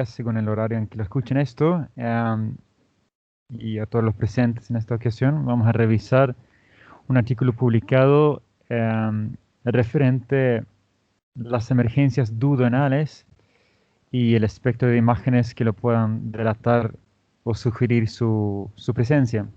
según el horario en que lo escuchen esto, y a todos los presentes en esta ocasión, vamos a revisar un artículo publicado referente a las emergencias duodenales y el espectro de imágenes que lo puedan delatar o sugerir su presencia.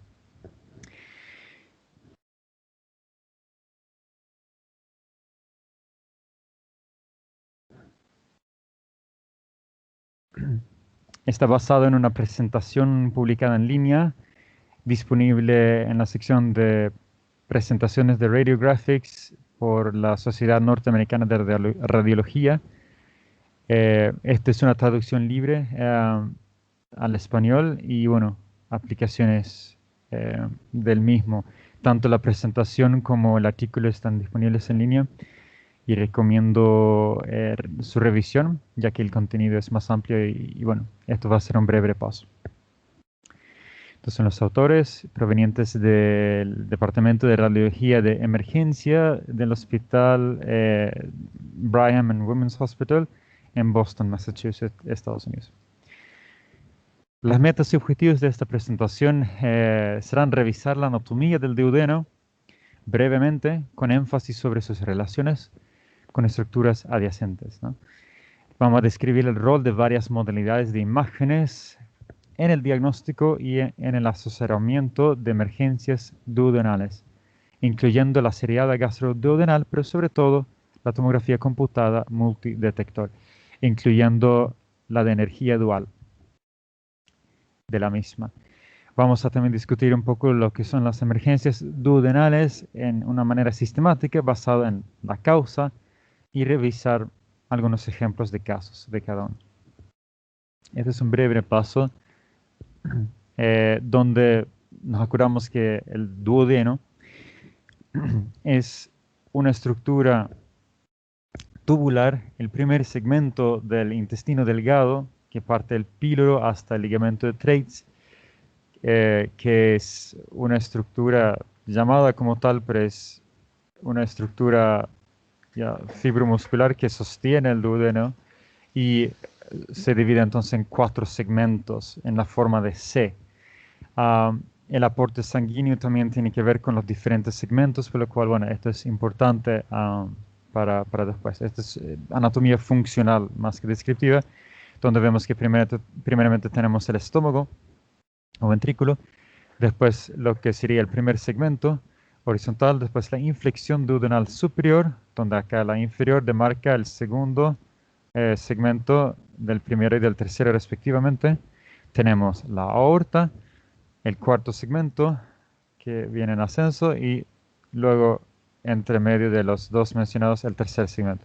Está basado en una presentación publicada en línea, disponible en la sección de presentaciones de Radiographics por la Sociedad Norteamericana de Radiología. Esta es una traducción libre al español y, bueno, aplicaciones del mismo. Tanto la presentación como el artículo están disponibles en línea y recomiendo su revisión, ya que el contenido es más amplio y, bueno, esto va a ser un breve repaso. Estos son los autores provenientes del Departamento de Radiología de Emergencia del Hospital Brigham and Women's Hospital en Boston, Massachusetts, Estados Unidos. Las metas y objetivos de esta presentación serán revisar la anatomía del duodeno brevemente, con énfasis sobre sus relaciones con estructuras adyacentes, ¿no? Vamos a describir el rol de varias modalidades de imágenes en el diagnóstico y en el asesoramiento de emergencias duodenales, incluyendo la seriada gastroduodenal, pero sobre todo la tomografía computada multidetector, incluyendo la de energía dual de la misma. Vamos a también discutir un poco lo que son las emergencias duodenales en una manera sistemática basada en la causa y revisar algunos ejemplos de casos de cada uno. Este es un breve repaso donde nos acordamos que el duodeno es una estructura tubular, el primer segmento del intestino delgado que parte del píloro hasta el ligamento de Treitz, que es una estructura llamada como tal, pero es una estructura fibromuscular que sostiene el duodeno y se divide entonces en 4 segmentos en la forma de C. El aporte sanguíneo también tiene que ver con los diferentes segmentos, por lo cual, bueno, esto es importante para después. Esta es anatomía funcional más que descriptiva, donde vemos que primeramente tenemos el estómago o ventrículo, después lo que sería el primer segmento horizontal, después la inflexión duodenal superior, donde acá la inferior demarca el segundo segmento del primero y del tercero respectivamente. Tenemos la aorta, el cuarto segmento que viene en ascenso y luego entre medio de los dos mencionados el tercer segmento.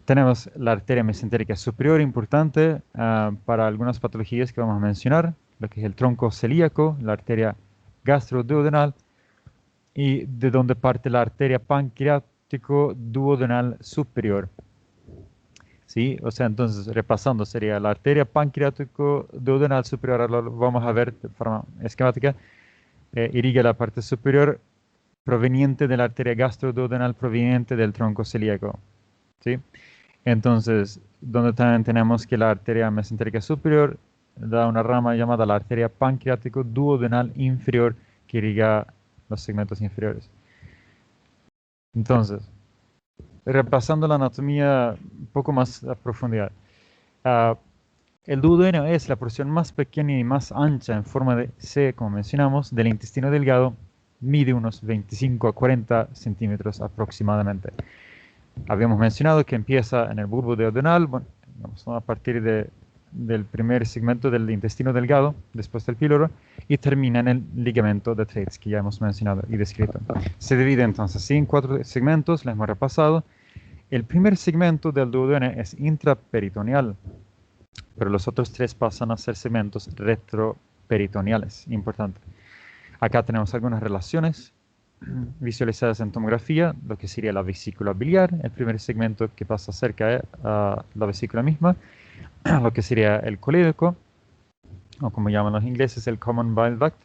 Tenemos la arteria mesentérica superior, importante para algunas patologías que vamos a mencionar, lo que es el tronco celíaco, la arteria gastroduodenal y de donde parte la arteria pancreático duodenal superior. ¿Sí? O sea, entonces, repasando, sería la arteria pancreático duodenal superior, ahora lo vamos a ver de forma esquemática, irriga la parte superior proveniente de la arteria gastroduodenal proveniente del tronco celíaco. ¿Sí? Entonces, donde también tenemos que la arteria mesentérica superior da una rama llamada la arteria pancreático duodenal inferior que irriga los segmentos inferiores. Entonces, repasando la anatomía un poco más a profundidad. El duodeno es la porción más pequeña y más ancha en forma de C, como mencionamos, del intestino delgado. Mide unos 25 a 40 centímetros aproximadamente. Habíamos mencionado que empieza en el bulbo duodenal, bueno, digamos, a partir del primer segmento del intestino delgado, después del píloro, y termina en el ligamento de Treitz, que ya hemos mencionado y descrito. Se divide entonces en 4 segmentos, lo hemos repasado. El primer segmento del duodeno es intraperitoneal, pero los otros 3 pasan a ser segmentos retroperitoneales. Importante. Acá tenemos algunas relaciones visualizadas en tomografía, lo que sería la vesícula biliar, el primer segmento que pasa cerca a la vesícula misma, lo que sería el colédoco, o como llaman los ingleses, el common bile duct.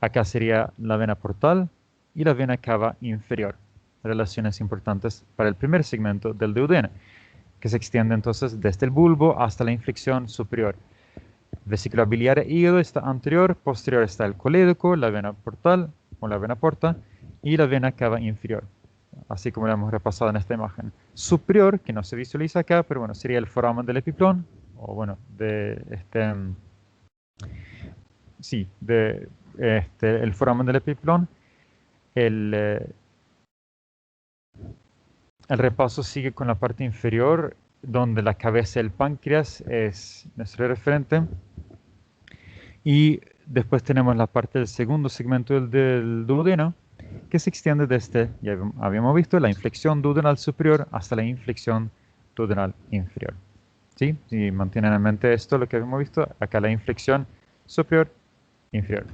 Acá sería la vena portal y la vena cava inferior. Relaciones importantes para el primer segmento del duodeno. que se extiende entonces desde el bulbo hasta la inflexión superior. Vesícula biliar e hígado está anterior, posterior está el colédoco, la vena portal o la vena porta y la vena cava inferior, así como lo hemos repasado en esta imagen. Superior, que no se visualiza acá, pero bueno, sería el foramen del epiplón, o bueno, el foramen del epiplón. El repaso sigue con la parte inferior, donde la cabeza del páncreas es nuestro referente. Y después tenemos la parte del segundo segmento del duodeno, que se extiende desde, ya habíamos visto, la inflexión duodenal superior hasta la inflexión duodenal inferior. ¿Sí? Si mantienen en mente esto, lo que habíamos visto, acá la inflexión superior, inferior.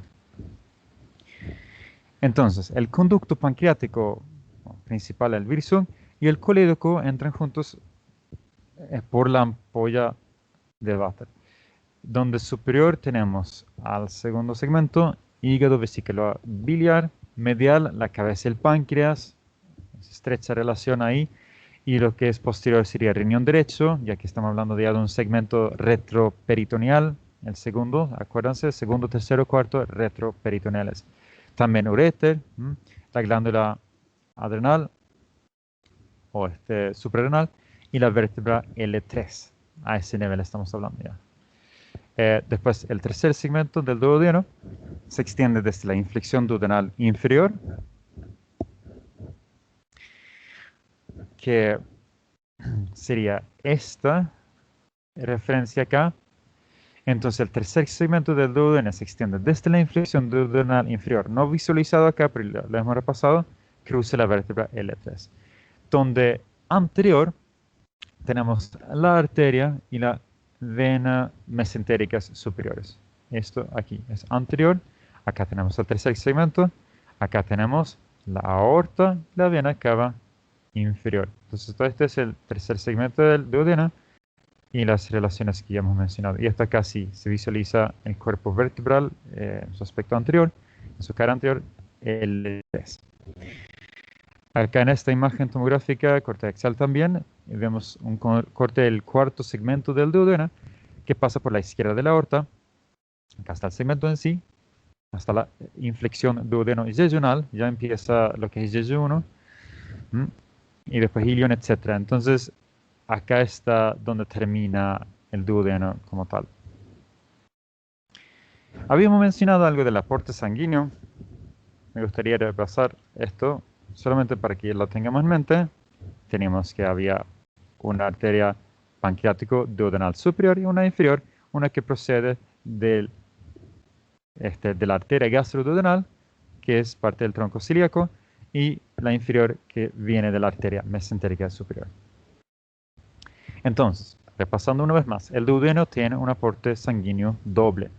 Entonces, el conducto pancreático principal, el virsum, y el colédoco entran juntos por la ampolla de váter, donde superior tenemos al segundo segmento, hígado, vesícula biliar, medial, la cabeza del páncreas, estrecha relación ahí, y lo que es posterior sería el riñón derecho, ya que estamos hablando ya de un segmento retroperitoneal, el segundo, acuérdense, segundo, tercero, cuarto, retroperitoneales. También uréter, la glándula adrenal o suprarrenal y la vértebra L3. A ese nivel estamos hablando ya. Después, el tercer segmento del duodeno se extiende desde la inflexión duodenal inferior, que sería esta referencia acá. Entonces, el tercer segmento del duodeno se extiende desde la inflexión duodenal inferior, no visualizado acá, pero lo hemos repasado, cruza la vértebra L3, donde anterior tenemos la arteria y la vena mesentéricas superiores. Esto aquí es anterior, acá tenemos el tercer segmento, acá tenemos la aorta, la vena cava inferior. Entonces, todo este es el tercer segmento del duodeno y las relaciones que ya hemos mencionado. Y esto acá sí se visualiza el cuerpo vertebral en su aspecto anterior, en su cara anterior, el L3. Acá en esta imagen tomográfica cortexal también vemos un corte del cuarto segmento del duodeno que pasa por la izquierda de la aorta. Acá está el segmento en sí, hasta la inflexión duodeno-yeyunal, ya empieza lo que es yeyuno, y después ilion, etc. Entonces, acá está donde termina el duodeno como tal. Habíamos mencionado algo del aporte sanguíneo. Me gustaría repasar esto solamente para que lo tengamos en mente. Teníamos que había una arteria pancreático duodenal superior y una inferior, una que procede de la arteria gastroduodenal, que es parte del tronco celíaco, y la inferior que viene de la arteria mesentérica superior. Entonces, repasando una vez más, el duodeno tiene un aporte sanguíneo doble.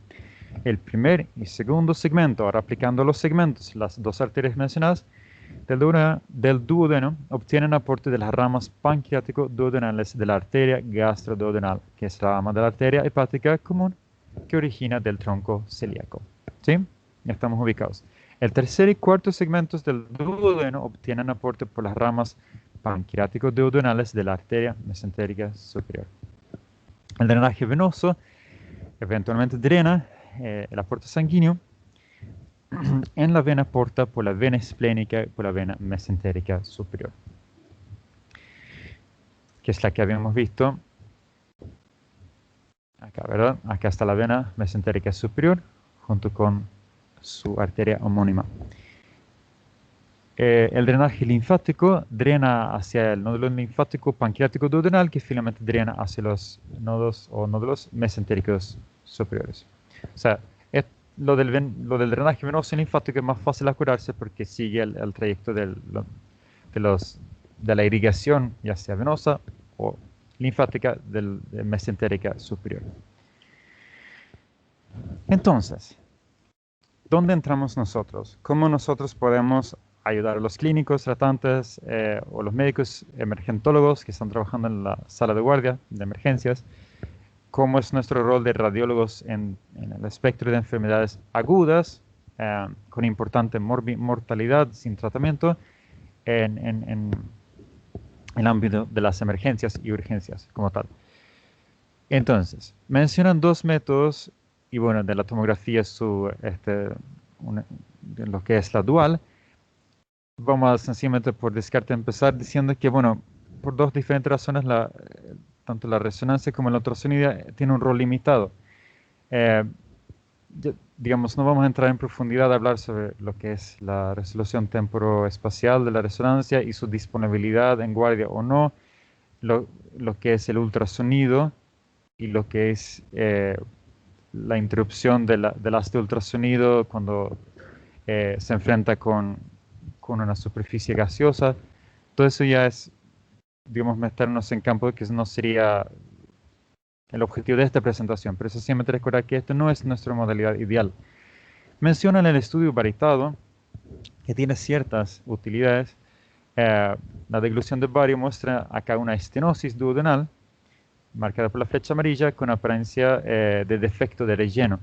El primer y segundo segmento, ahora aplicando los segmentos, las dos arterias mencionadas, del duodeno obtienen aporte de las ramas pancreático-duodenales de la arteria gastroduodenal, que es la rama de la arteria hepática común que origina del tronco celíaco. ¿Sí? Ya estamos ubicados. El tercer y cuarto segmentos del duodeno obtienen aporte por las ramas pancreático-duodenales de la arteria mesentérica superior. El drenaje venoso eventualmente drena el aporte sanguíneo en la vena porta por la vena esplénica y por la vena mesentérica superior, que es la que habíamos visto acá, ¿verdad? Acá está la vena mesentérica superior junto con su arteria homónima. El drenaje linfático drena hacia el nódulo linfático pancreático duodenal, que finalmente drena hacia los nodos o nódulos mesentéricos superiores. O sea, lo del drenaje venoso y linfático es más fácil de curarse porque sigue el trayecto de la irrigación, ya sea venosa o linfática, del mesentérica superior. Entonces, ¿dónde entramos nosotros? ¿Cómo nosotros podemos ayudar a los clínicos, tratantes o los médicos emergentólogos que están trabajando en la sala de guardia de emergencias? ¿Cómo es nuestro rol de radiólogos en el espectro de enfermedades agudas con importante mortalidad sin tratamiento en el ámbito de las emergencias y urgencias como tal. Entonces, mencionan dos métodos, y bueno, de la tomografía, de lo que es la dual. Vamos sencillamente por descarte empezar diciendo que, bueno, por dos diferentes razones, tanto la resonancia como la ultrasonido tiene un rol limitado. Digamos, no vamos a entrar en profundidad a hablar sobre lo que es la resolución temporoespacial de la resonancia y su disponibilidad en guardia o no, lo que es el ultrasonido y lo que es la interrupción del haz de ultrasonido cuando se enfrenta con una superficie gaseosa. Todo eso ya es, digamos, meternos en campo que no sería el objetivo de esta presentación, pero eso siempre recuerda que esto no es nuestra modalidad ideal. Mencionan el estudio baritado, que tiene ciertas utilidades. La deglución de bario muestra acá una estenosis duodenal, marcada por la flecha amarilla, con apariencia de defecto de relleno.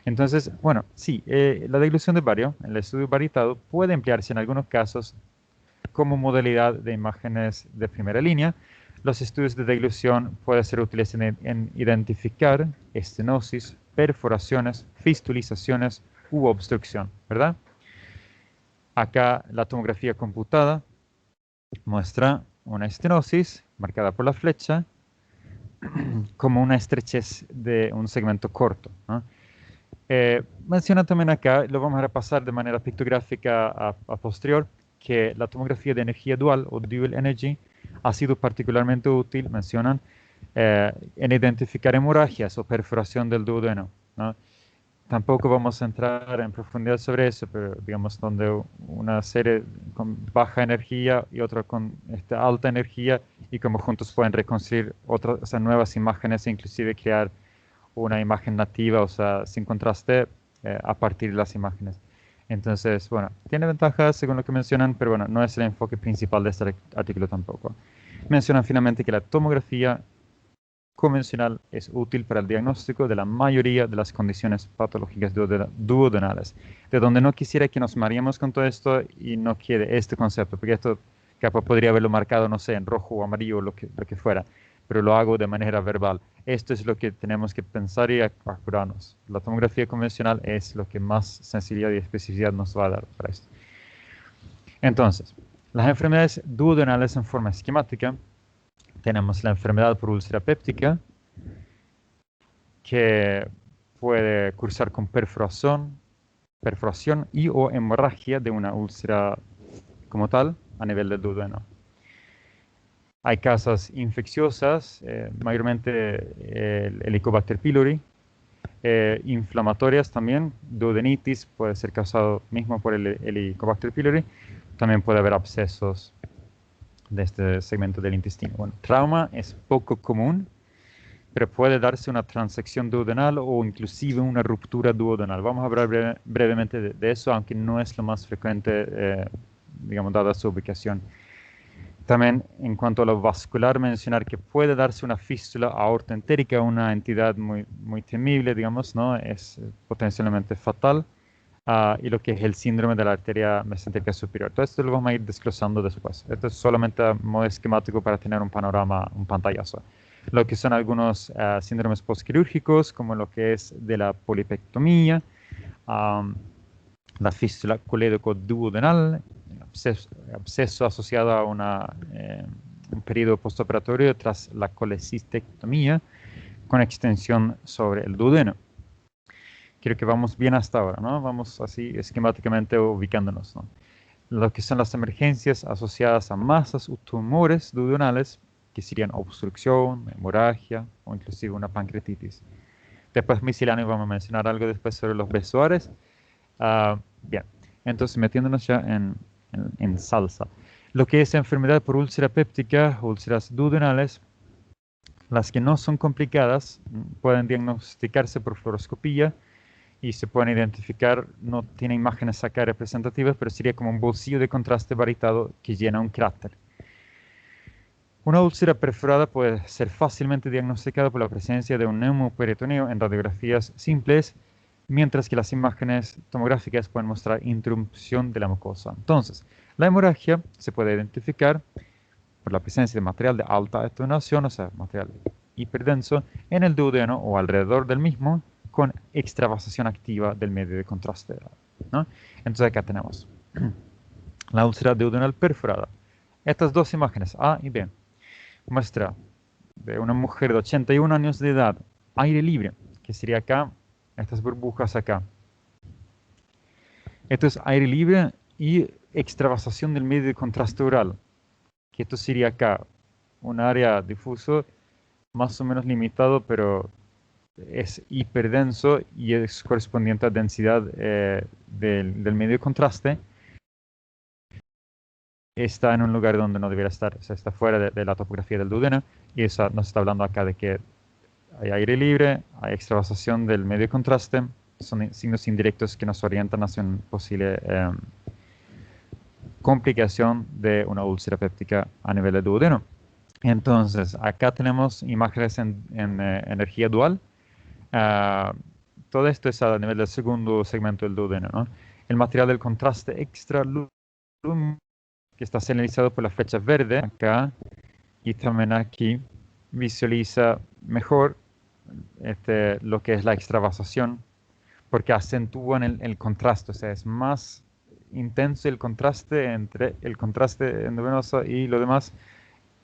Entonces, bueno, sí, la deglución de bario, el estudio baritado, puede emplearse en algunos casos como modalidad de imágenes de primera línea. Los estudios de deglución pueden ser útiles en identificar estenosis, perforaciones, fistulizaciones u obstrucción, ¿verdad? Acá la tomografía computada muestra una estenosis marcada por la flecha como una estrechez de un segmento corto, ¿no? Menciona también acá, lo vamos a repasar de manera pictográfica a posterior, que la tomografía de energía dual o dual energy ha sido particularmente útil, mencionan, en identificar hemorragias o perforación del duodeno, ¿no? Tampoco vamos a entrar en profundidad sobre eso, pero digamos donde una serie con baja energía y otra con alta energía y como juntos pueden reconstruir otras, o sea, nuevas imágenes e inclusive crear una imagen nativa, o sea, sin contraste a partir de las imágenes. Entonces, bueno, tiene ventajas según lo que mencionan, pero bueno, no es el enfoque principal de este artículo tampoco. Mencionan finalmente que la tomografía convencional es útil para el diagnóstico de la mayoría de las condiciones patológicas duodenales. De donde no quisiera que nos mareemos con todo esto y no quede este concepto, porque esto capaz podría haberlo marcado, no sé, en rojo o amarillo o lo que fuera, pero lo hago de manera verbal. Esto es lo que tenemos que pensar y acurarnos. La tomografía convencional es lo que más sensibilidad y especificidad nos va a dar para esto. Entonces, las enfermedades duodenales en forma esquemática. Tenemos la enfermedad por úlcera péptica, que puede cursar con perforación y o hemorragia de una úlcera como tal a nivel del duodeno. Hay causas infecciosas, mayormente el Helicobacter pylori, inflamatorias también, duodenitis puede ser causado mismo por el Helicobacter pylori, también puede haber abscesos de este segmento del intestino. Bueno, trauma es poco común, pero puede darse una transección duodenal o inclusive una ruptura duodenal. Vamos a hablar brevemente de eso, aunque no es lo más frecuente, digamos, dada su ubicación. También, en cuanto a lo vascular, mencionar que puede darse una fístula aortoentérica, una entidad muy, muy temible, digamos, ¿no? Es potencialmente fatal. Y lo que es el síndrome de la arteria mesentérica superior. Todo esto lo vamos a ir desglosando después. Esto es solamente a modo esquemático para tener un panorama, un pantallazo. Lo que son algunos síndromes postquirúrgicos, como lo que es de la polipectomía, la fístula colédoco-duodenal, absceso asociado a un periodo postoperatorio tras la colecistectomía, con extensión sobre el duodeno. Creo que vamos bien hasta ahora, ¿no? Vamos así esquemáticamente ubicándonos, ¿no? Lo que son las emergencias asociadas a masas o tumores duodenales, que serían obstrucción, hemorragia o inclusive una pancreatitis. Después misceláneo vamos a mencionar algo después sobre los besoares. Bien, entonces metiéndonos ya en salsa. Lo que es enfermedad por úlcera péptica, úlceras duodenales, las que no son complicadas pueden diagnosticarse por fluoroscopía y se pueden identificar, no tiene imágenes acá representativas, pero sería como un bolsillo de contraste varitado que llena un cráter. Una úlcera perforada puede ser fácilmente diagnosticada por la presencia de un neumoperitoneo en radiografías simples, mientras que las imágenes tomográficas pueden mostrar interrupción de la mucosa. Entonces, la hemorragia se puede identificar por la presencia de material de alta atenuación, o sea, material hiperdenso, en el duodeno o alrededor del mismo, con extravasación activa del medio de contraste, ¿no? Entonces acá tenemos la úlcera duodenal perforada. Estas dos imágenes, A y B, muestra de una mujer de 81 años de edad, aire libre, que sería acá, estas burbujas acá. Esto es aire libre y extravasación del medio de contraste oral, que esto sería acá, un área difuso más o menos limitado, pero es hiperdenso y es correspondiente a densidad del medio de contraste. Está en un lugar donde no debería estar, o sea, está fuera de la topografía del duodeno, y eso nos está hablando acá de que hay aire libre, hay extravasación del medio de contraste, son signos indirectos que nos orientan hacia una posible complicación de una úlcera péptica a nivel del duodeno. Entonces, acá tenemos imágenes en energía dual. Todo esto es a nivel del segundo segmento del duodeno, ¿no? El material del contraste extralumínico, que está señalizado por la flecha verde acá, y también aquí visualiza mejor lo que es la extravasación, porque acentúan el contraste, o sea, es más intenso el contraste entre el contraste endovenoso y lo demás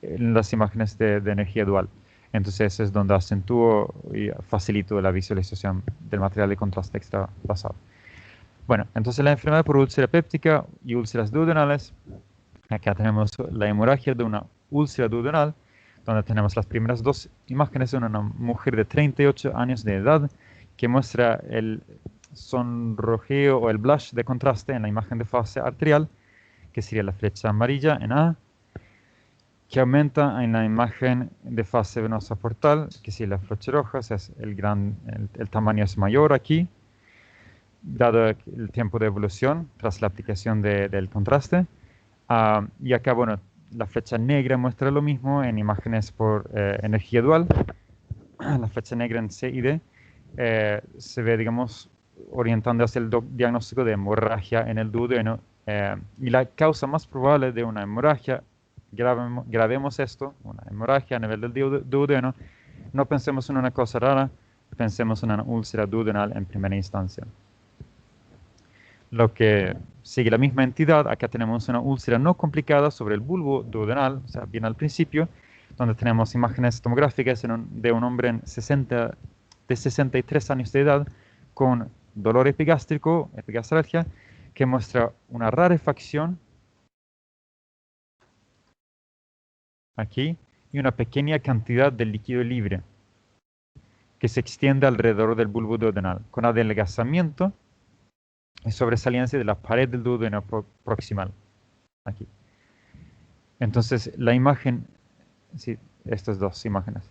en las imágenes de energía dual. Entonces es donde acentúo y facilito la visualización del material de contraste extravasado. Bueno, entonces la enfermedad por úlcera péptica y úlceras duodenales. Acá tenemos la hemorragia de una úlcera duodenal, donde tenemos las primeras dos imágenes de una mujer de 38 años de edad que muestra el sonrojeo o el blush de contraste en la imagen de fase arterial, que sería la flecha amarilla en A, que aumenta en la imagen de fase venosa portal, que sería la flecha roja, o sea, el tamaño es mayor aquí, dado el tiempo de evolución tras la aplicación del contraste. Y acá, bueno, la flecha negra muestra lo mismo en imágenes por energía dual. La flecha negra en C y D se ve, digamos, orientando hacia el diagnóstico de hemorragia en el duodeno. Y la causa más probable de una hemorragia, grabemos esto, una hemorragia a nivel del duodeno, no pensemos en una cosa rara, pensemos en una úlcera duodenal en primera instancia. Lo que sigue la misma entidad, acá tenemos una úlcera no complicada sobre el bulbo duodenal, o sea, bien al principio, donde tenemos imágenes tomográficas de un hombre de 63 años de edad con dolor epigástrico, epigastralgia, que muestra una rarefacción aquí y una pequeña cantidad de líquido libre que se extiende alrededor del bulbo duodenal, con adelgazamiento y sobresaliencia de la pared del duodeno proximal. Aquí. Entonces, la imagen, sí, estas dos imágenes.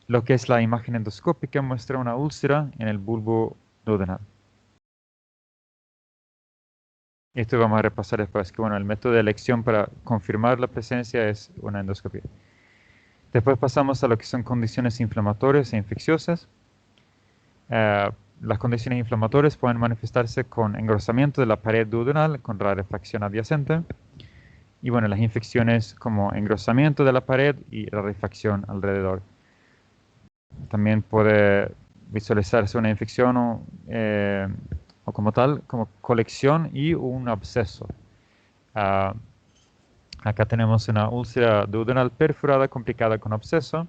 Lo que es la imagen endoscópica muestra una úlcera en el bulbo duodenal. Esto vamos a repasar después, que bueno, el método de elección para confirmar la presencia es una endoscopia. Después pasamos a lo que son condiciones inflamatorias e infecciosas. Las condiciones inflamatorias pueden manifestarse con engrosamiento de la pared duodenal, con rarefacción adyacente. Y bueno, las infecciones como engrosamiento de la pared y rarefacción alrededor. También puede visualizarse una infección o como tal, como colección y un absceso. Acá tenemos una úlcera duodenal perforada complicada con absceso,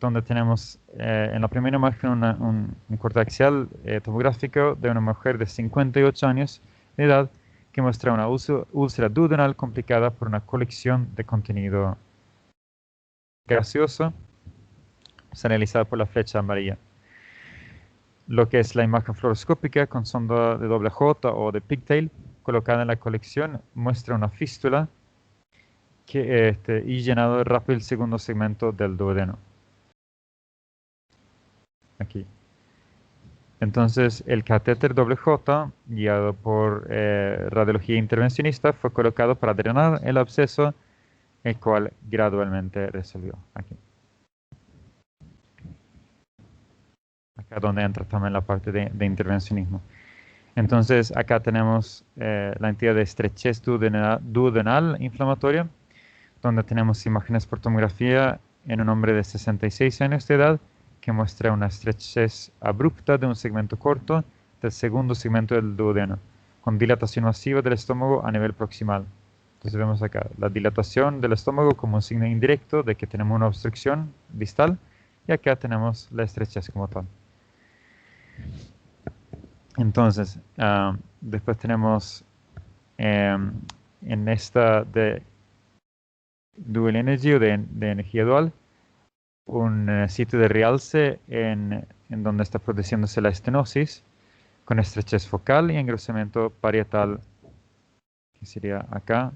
donde tenemos en la primera imagen un corte axial tomográfico de una mujer de 58 años de edad que muestra una úlcera duodenal complicada por una colección de contenido gaseoso, señalizada por la flecha amarilla. Lo que es la imagen fluoroscópica con sonda de doble J o de pigtail colocada en la colección muestra una fístula y llenado rápido el segundo segmento del duodeno. Aquí. Entonces, el catéter doble J, guiado por radiología intervencionista, fue colocado para drenar el absceso, el cual gradualmente resolvió. Aquí. Acá donde entra también la parte de intervencionismo. Entonces, acá tenemos la entidad de estrechez duodenal inflamatoria, donde tenemos imágenes por tomografía en un hombre de 66 años de edad que muestra una estrechez abrupta de un segmento corto del segundo segmento del duodeno, con dilatación masiva del estómago a nivel proximal. Entonces vemos acá la dilatación del estómago como un signo indirecto de que tenemos una obstrucción distal, y acá tenemos la estrechez como tal. Entonces, después tenemos en esta de Dual Energy o de energía dual, un sitio de realce en donde está produciéndose la estenosis con estrechez focal y engrosamiento parietal, que sería acá,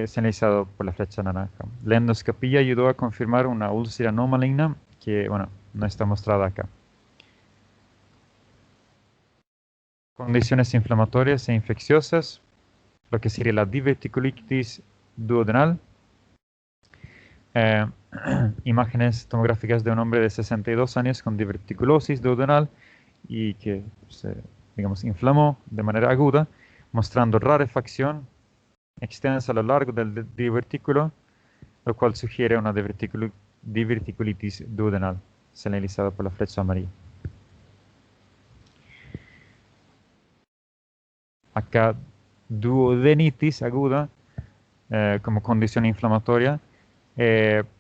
señalizado por la flecha naranja. La endoscopía ayudó a confirmar una úlcera no maligna que, bueno, no está mostrada acá. Condiciones inflamatorias e infecciosas, lo que sería la diverticulitis duodenal. Imágenes tomográficas de un hombre de 62 años con diverticulosis duodenal y que se, digamos, inflamó de manera aguda, mostrando rarefacción extensa a lo largo del divertículo, lo cual sugiere una diverticulitis duodenal, señalizada por la flecha amarilla. Acá, duodenitis aguda, como condición inflamatoria.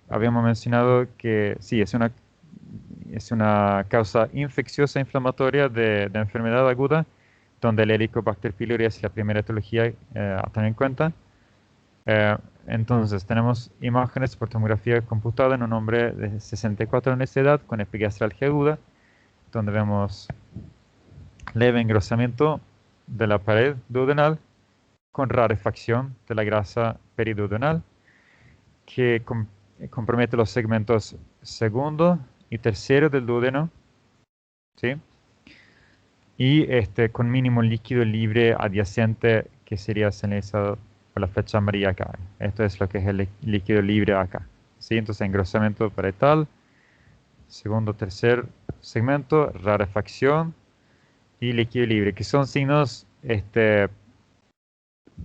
Habíamos mencionado que sí, es una causa infecciosa inflamatoria de enfermedad aguda, donde el Helicobacter pylori es la primera etiología a tener en cuenta. Entonces, tenemos imágenes por tomografía computada en un hombre de 64 años de edad con epigastralgia aguda, donde vemos leve engrosamiento de la pared duodenal con rarefacción de la grasa periduodenal, que compromete los segmentos segundo y tercero del duodeno, ¿sí? Y con mínimo líquido libre adyacente, que sería señalizado por la flecha amarilla acá. Esto es lo que es el líquido libre acá, ¿sí? Entonces, engrosamiento parietal, segundo, tercer segmento, rarefacción y líquido libre, que son signos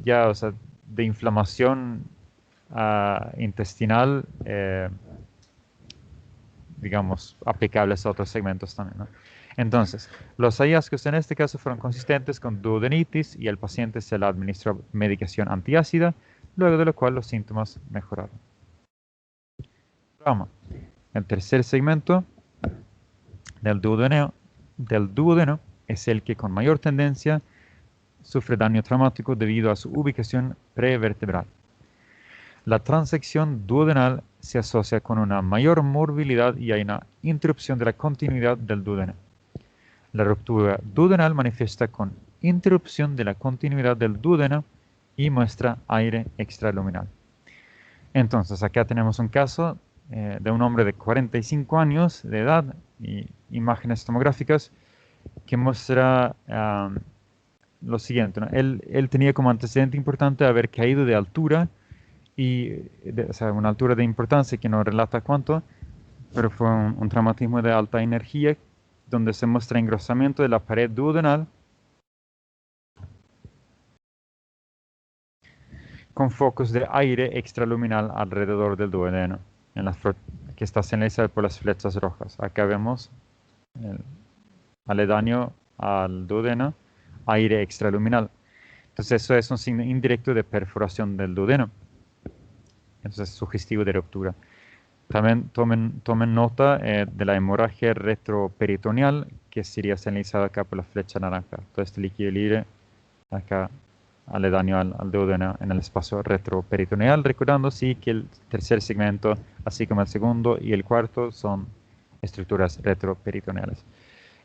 ya, o sea, de inflamación intestinal, digamos, aplicables a otros segmentos también, ¿no? Entonces, los hallazgos en este caso fueron consistentes con duodenitis y al paciente se le administró medicación antiácida, luego de lo cual los síntomas mejoraron. Trauma. El tercer segmento del duodeno es el que con mayor tendencia sufre daño traumático debido a su ubicación prevertebral. La transección duodenal se asocia con una mayor morbilidad y hay una interrupción de la continuidad del duodeno. La ruptura duodenal manifiesta con interrupción de la continuidad del duodeno y muestra aire extraluminal. Entonces, acá tenemos un caso de un hombre de 45 años de edad y imágenes tomográficas que muestra lo siguiente, ¿no? Él tenía como antecedente importante haber caído de altura, o sea, una altura de importancia que no relata cuánto, pero fue un traumatismo de alta energía, donde se muestra engrosamiento de la pared duodenal con focos de aire extraluminal alrededor del duodeno, que está señalizado por las flechas rojas. Acá vemos el aledaño al duodeno, aire extraluminal. Entonces eso es un signo indirecto de perforación del duodeno. Entonces es sugestivo de ruptura. También tomen nota de la hemorragia retroperitoneal, que sería señalizada acá por la flecha naranja. Todo este líquido libre acá aledaño al duodeno en el espacio retroperitoneal, recordando sí que el tercer segmento, así como el segundo y el cuarto, son estructuras retroperitoneales.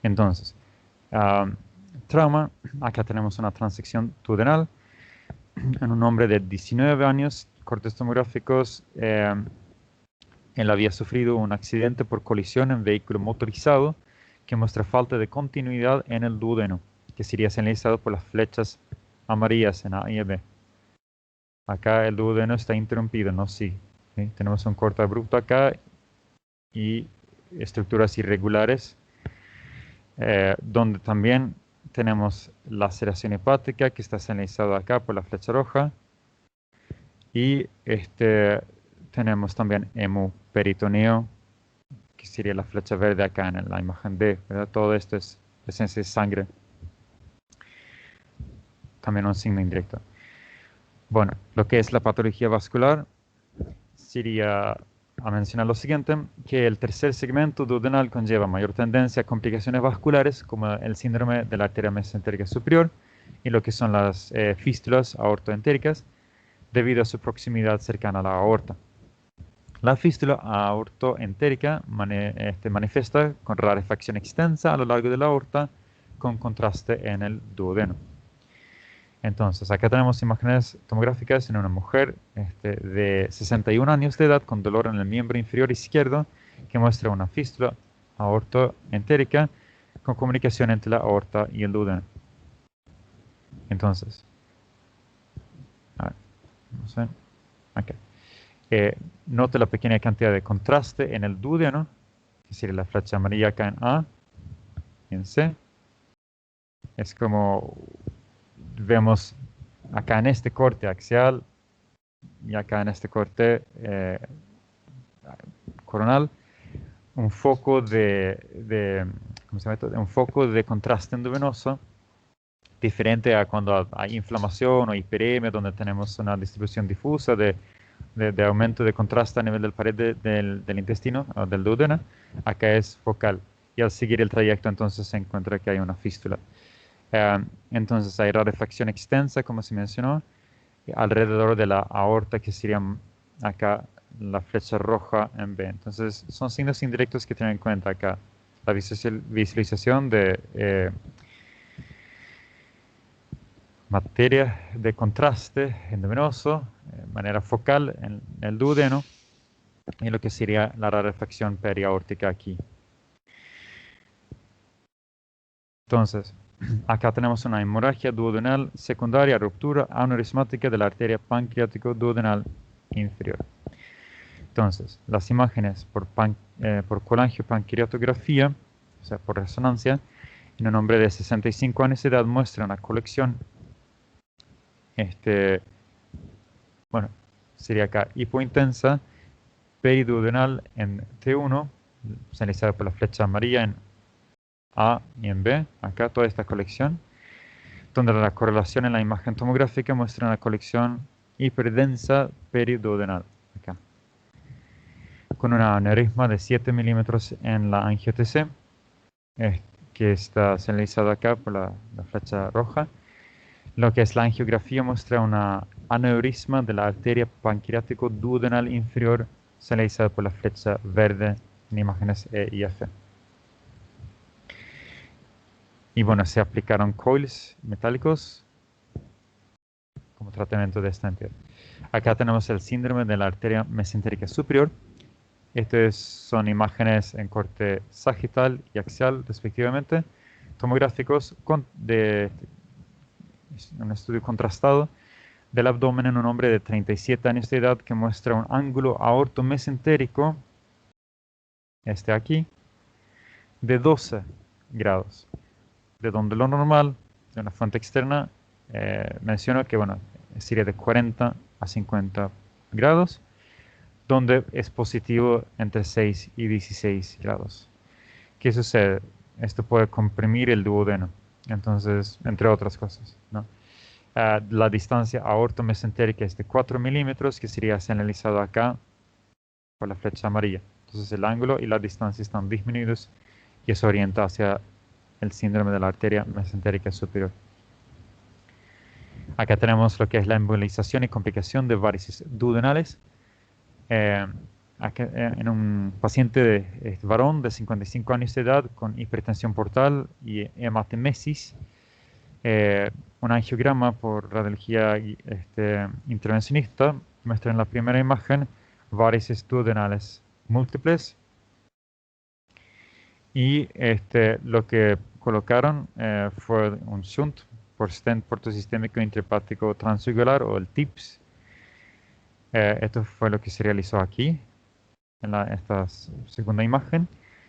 Entonces, trauma, acá tenemos una transección duodenal en un hombre de 19 años, cortes tomográficos. Él había sufrido un accidente por colisión en vehículo motorizado que muestra falta de continuidad en el duodeno, que sería señalizado por las flechas amarillas en A y B. Acá el duodeno está interrumpido, ¿no? Sí. ¿Sí? Tenemos un corte abrupto acá y estructuras irregulares, donde también tenemos laceración hepática que está señalizada acá por la flecha roja. Y tenemos también hemoperitoneo, que sería la flecha verde acá en la imagen D, ¿verdad? Todo esto es presencia de sangre. También un signo indirecto. Bueno, lo que es la patología vascular sería a mencionar lo siguiente, que el tercer segmento duodenal conlleva mayor tendencia a complicaciones vasculares, como el síndrome de la arteria mesentérica superior y lo que son las fístulas aortoentéricas, debido a su proximidad cercana a la aorta. La fístula aortoentérica manifiesta con rarefacción extensa a lo largo de la aorta, con contraste en el duodeno. Entonces, acá tenemos imágenes tomográficas en una mujer de 61 años de edad con dolor en el miembro inferior izquierdo, que muestra una fístula aortoentérica con comunicación entre la aorta y el duodeno. Entonces, a ver, vamos a ver. Okay. Note la pequeña cantidad de contraste en el duodeno, que sería la flecha amarilla acá en A y en C. Es como vemos acá en este corte axial y acá en este corte coronal un foco ¿cómo se llama? Un foco de contraste endovenoso diferente a cuando hay inflamación o hiperemia, donde tenemos una distribución difusa de aumento de contraste a nivel del pared del intestino o del duodeno. Acá es focal y al seguir el trayecto entonces se encuentra que hay una fístula. Entonces hay rarefacción extensa, como se mencionó, alrededor de la aorta, que sería acá la flecha roja en B. Entonces son signos indirectos que tener en cuenta acá. La visualización de materia de contraste endovenoso, de manera focal en el duodeno, y lo que sería la rarefacción periaórtica aquí. Entonces, acá tenemos una hemorragia duodenal secundaria, ruptura aneurismática de la arteria pancreático-duodenal inferior. Entonces, las imágenes por colangiopancreatografía, o sea, por resonancia, en un hombre de 65 años de edad muestran una colección, bueno, sería acá hipointensa, periduodenal en T1, señalizada por la flecha amarilla en A y en B, acá toda esta colección, donde la correlación en la imagen tomográfica muestra una colección hiperdensa periduodenal, acá, con un aneurisma de 7 milímetros en la angio-TC, que está señalizado acá por la flecha roja. Lo que es la angiografía muestra una aneurisma de la arteria pancreático-duodenal inferior, señalizada por la flecha verde en imágenes E y F. Y bueno, se aplicaron coils metálicos como tratamiento de esta entidad. Acá tenemos el síndrome de la arteria mesentérica superior. Estas son imágenes en corte sagital y axial, respectivamente, tomográficos de un estudio contrastado del abdomen en un hombre de 37 años de edad que muestra un ángulo aortomesentérico, aquí, de 12 grados, de donde lo normal, de una fuente externa, menciono que, bueno, sería de 40 a 50 grados, donde es positivo entre 6 y 16 grados. ¿Qué sucede? Esto puede comprimir el duodeno, entonces, entre otras cosas, ¿no? La distancia aortomesentérica es de 4 milímetros, que sería señalizado acá por la flecha amarilla. Entonces el ángulo y la distancia están disminuidos y eso orienta hacia el síndrome de la arteria mesentérica superior. Acá tenemos lo que es la embolización y complicación de varices duodenales. En un paciente varón de 55 años de edad con hipertensión portal y hematemesis, un angiograma por radiología intervencionista muestra en la primera imagen varices duodenales múltiples y lo que colocaron fue un shunt por stent portosistémico intrahepático transjugular, o el TIPS. Esto fue lo que se realizó aquí en esta segunda imagen,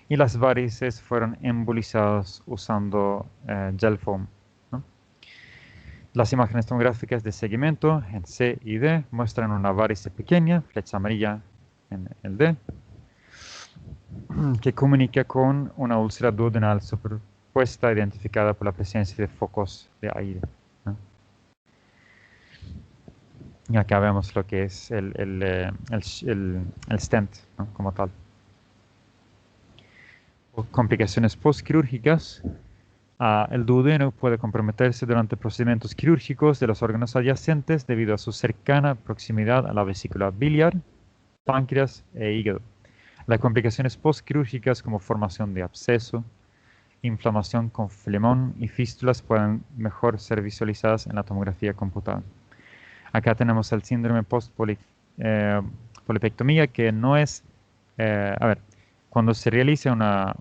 y las varices fueron embolizadas usando gel foam, ¿no? Las imágenes tomográficas de seguimiento en C y D muestran una varice pequeña, flecha amarilla en el D, que comunica con una úlcera duodenal superpuesta identificada por la presencia de focos de aire, ¿no? Y acá vemos lo que es el stent, ¿no? Como tal. Complicaciones postquirúrgicas. El duodeno puede comprometerse durante procedimientos quirúrgicos de los órganos adyacentes debido a su cercana proximidad a la vesícula biliar, páncreas e hígado. Las complicaciones postquirúrgicas como formación de absceso, inflamación con flemón y fístulas pueden mejor ser visualizadas en la tomografía computada. Acá tenemos el síndrome post-polipectomía, que no es, cuando se realiza una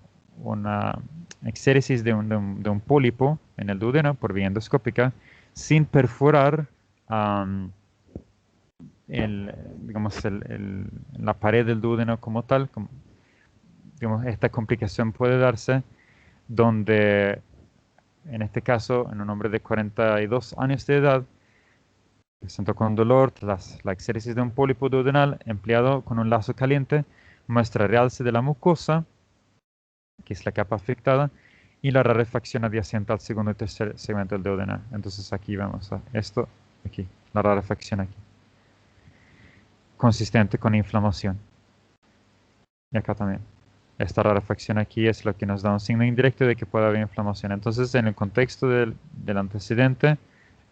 exéresis de un pólipo en el duodeno por vía endoscópica, sin perforar la pared del duodeno como tal, digamos, esta complicación puede darse donde, en este caso, en un hombre de 42 años de edad, presentó con dolor tras la exéresis de un pólipo duodenal empleado con un lazo caliente, muestra realce de la mucosa, que es la capa afectada, y la rarefacción adyacente al segundo y tercer segmento del duodenal. Entonces aquí vemos esto, aquí, la rarefacción aquí, consistente con inflamación. Y acá también. Esta rarefacción aquí es lo que nos da un signo indirecto de que puede haber inflamación. Entonces, en el contexto del antecedente,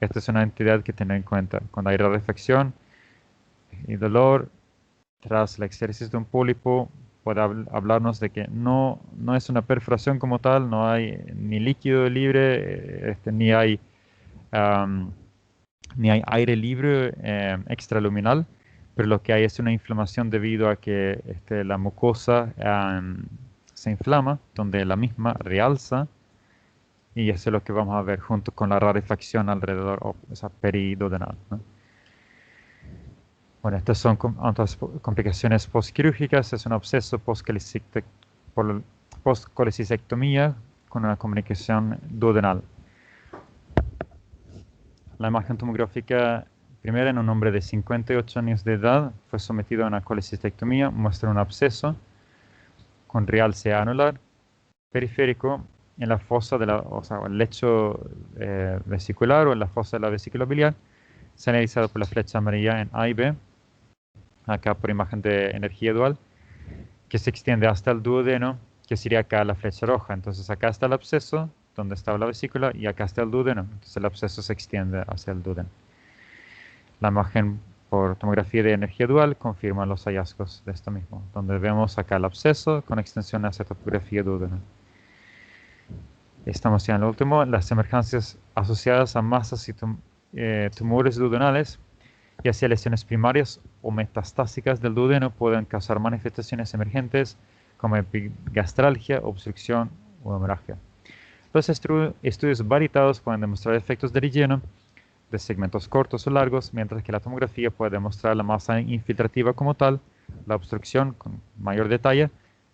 esta es una entidad que tener en cuenta. Cuando hay rarefacción y dolor tras la exéresis de un pólipo, puede hablarnos de que no es una perforación como tal, no hay ni líquido libre, ni hay aire libre extraluminal, pero lo que hay es una inflamación debido a que la mucosa se inflama, donde la misma realza, y eso es lo que vamos a ver junto con la rarefacción alrededor, o esa periduodenal, ¿no? Bueno, estas son otras complicaciones postquirúrgicas. Es un absceso postcolecistectomía con una comunicación duodenal. La imagen tomográfica primera en un hombre de 58 años de edad fue sometido a una colecistectomía. Muestra un absceso con realce anular periférico en la fosa el lecho vesicular o en la fosa de la vesícula biliar, señalizado por la flecha amarilla en A y B, acá por imagen de energía dual, que se extiende hasta el duodeno, que sería acá la flecha roja. Entonces acá está el absceso, donde estaba la vesícula, y acá está el duodeno. Entonces el absceso se extiende hacia el duodeno. La imagen por tomografía de energía dual confirma los hallazgos de esto mismo, donde vemos acá el absceso con extensión hacia topografía duodeno. Estamos ya en lo último, las emergencias asociadas a masas y tumores duodenales y hacia lesiones primarias o metastásicas del duodeno pueden causar manifestaciones emergentes como epigastralgia, obstrucción o hemorragia. Los estudios varitados pueden demostrar efectos de relleno de segmentos cortos o largos, mientras que la tomografía puede demostrar la masa infiltrativa como tal, la obstrucción con mayor detalle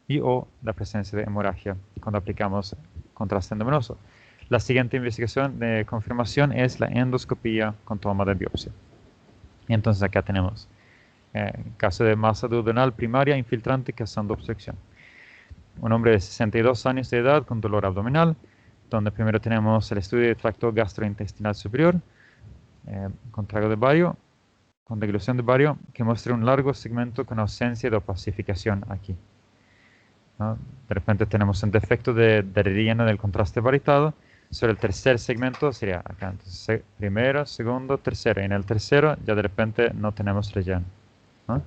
y o la presencia de hemorragia cuando aplicamos contraste endovenoso. La siguiente investigación de confirmación es la endoscopía con toma de biopsia. Y entonces acá tenemos caso de masa duodenal primaria infiltrante causando obstrucción. Un hombre de 62 años de edad con dolor abdominal, donde primero tenemos el estudio de tracto gastrointestinal superior, con trago de bario, con deglución de bario, que muestra un largo segmento con ausencia de opacificación aquí, ¿no? De repente tenemos un defecto de relleno del contraste varitado. Sobre el tercer segmento sería acá. Entonces, primero, segundo, tercero. Y en el tercero ya de repente no tenemos relleno, ¿no?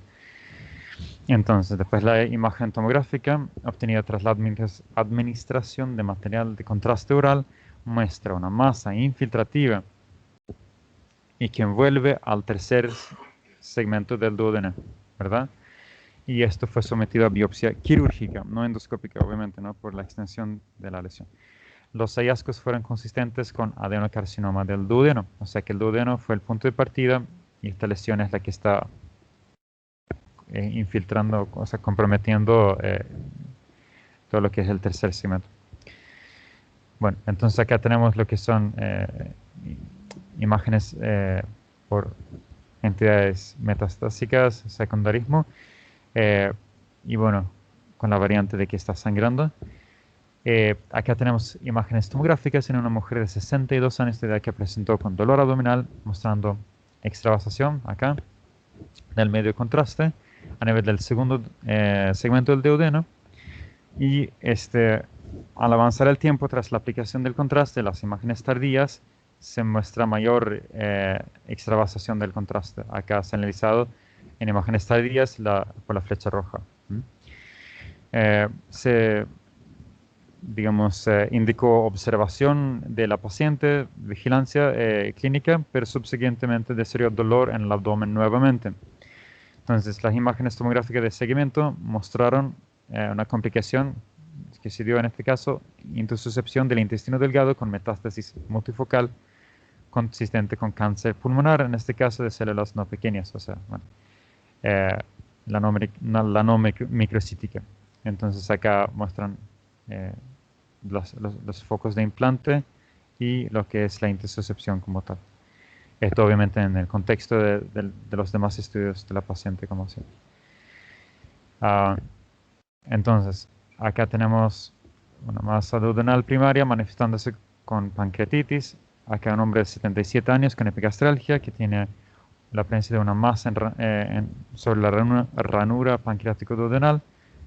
Entonces, después la imagen tomográfica obtenida tras la administración de material de contraste oral muestra una masa infiltrativa y que envuelve al tercer segmento del duodeno, ¿verdad? Y esto fue sometido a biopsia quirúrgica, no endoscópica, obviamente, ¿no? Por la extensión de la lesión. Los hallazgos fueron consistentes con adenocarcinoma del duodeno, o sea que el duodeno fue el punto de partida y esta lesión es la que está infiltrando, o sea, comprometiendo todo lo que es el tercer segmento. Bueno, entonces acá tenemos lo que son imágenes por entidades metastásicas, secundarismo, y bueno, con la variante de que está sangrando. Acá tenemos imágenes tomográficas en una mujer de 62 años de edad que presentó con dolor abdominal, mostrando extravasación acá, del medio contraste, a nivel del segundo segmento del duodeno. Y al avanzar el tiempo tras la aplicación del contraste, las imágenes tardías, se muestra mayor extravasación del contraste. Acá se ha analizado en imágenes tardías por la flecha roja. Indicó observación de la paciente, vigilancia clínica, pero subsiguientemente desarrolló dolor en el abdomen nuevamente. Entonces, las imágenes tomográficas de seguimiento mostraron una complicación que se dio en este caso, intususcepción del intestino delgado con metástasis multifocal consistente con cáncer pulmonar, en este caso de células no pequeñas, o sea, bueno, la no microcítica. Entonces acá muestran los focos de implante y lo que es la intususcepción como tal. Esto obviamente en el contexto de los demás estudios de la paciente como siempre. Entonces, acá tenemos una masa duodenal primaria manifestándose con pancreatitis. Acá un hombre de 77 años con epigastralgia que tiene la presencia de una masa sobre la ranura pancreático-duodenal,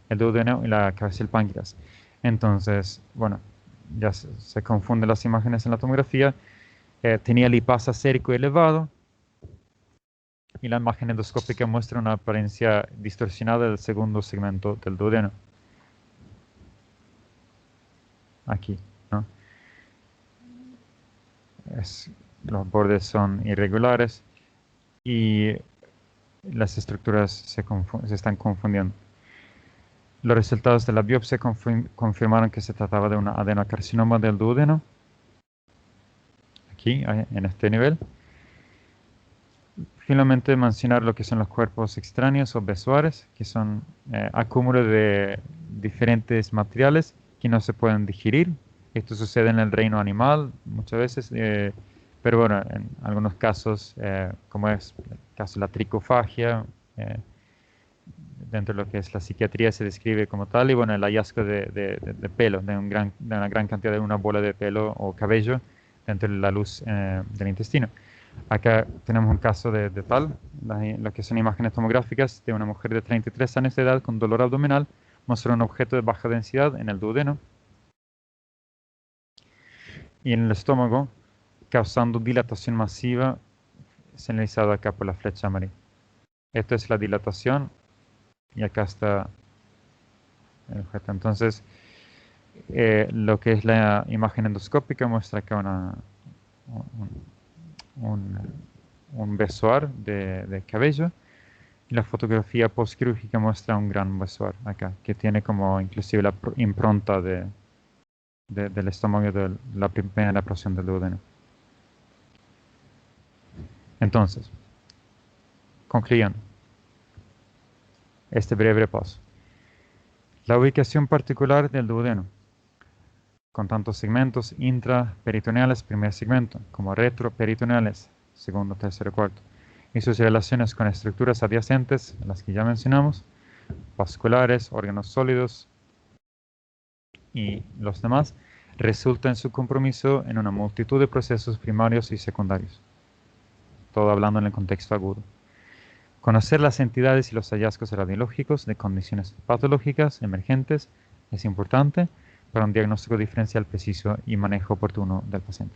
el duodeno y la cabeza del páncreas. Entonces, bueno, ya se confunden las imágenes en la tomografía. Tenía lipasa sérico elevado y la imagen endoscópica muestra una apariencia distorsionada del segundo segmento del duodeno. Aquí, ¿no? Los bordes son irregulares y las estructuras se están confundiendo. Los resultados de la biopsia confirmaron que se trataba de un adenocarcinoma del duodeno, aquí, en este nivel. Finalmente, mencionar lo que son los cuerpos extraños o besoares, que son acúmulos de diferentes materiales que no se pueden digerir. Esto sucede en el reino animal muchas veces, pero bueno, en algunos casos, como es el caso de la tricofagia, dentro de lo que es la psiquiatría se describe como tal, y bueno, el hallazgo de pelo, de una gran cantidad de una bola de pelo o cabello dentro de la luz del intestino. Acá tenemos un caso de tal, lo que son imágenes tomográficas de una mujer de 33 años de edad con dolor abdominal, mostró un objeto de baja densidad en el duodeno y en el estómago, causando dilatación masiva, señalizado acá por la flecha amarilla. Esto es la dilatación y acá está el objeto. Entonces, lo que es la imagen endoscópica muestra acá un besoar de cabello, y la fotografía postquirúrgica muestra un gran besoar acá, que tiene como inclusive la impronta del estómago de la primera porción del duodeno. Entonces, concluyendo este breve repaso. La ubicación particular del duodeno, con tantos segmentos intraperitoneales, primer segmento, como retroperitoneales, segundo, tercero, cuarto, y sus relaciones con estructuras adyacentes, las que ya mencionamos, vasculares, órganos sólidos y los demás, resulta en su compromiso en una multitud de procesos primarios y secundarios, todo hablando en el contexto agudo. Conocer las entidades y los hallazgos radiológicos de condiciones patológicas emergentes es importante para un diagnóstico diferencial preciso y manejo oportuno del paciente.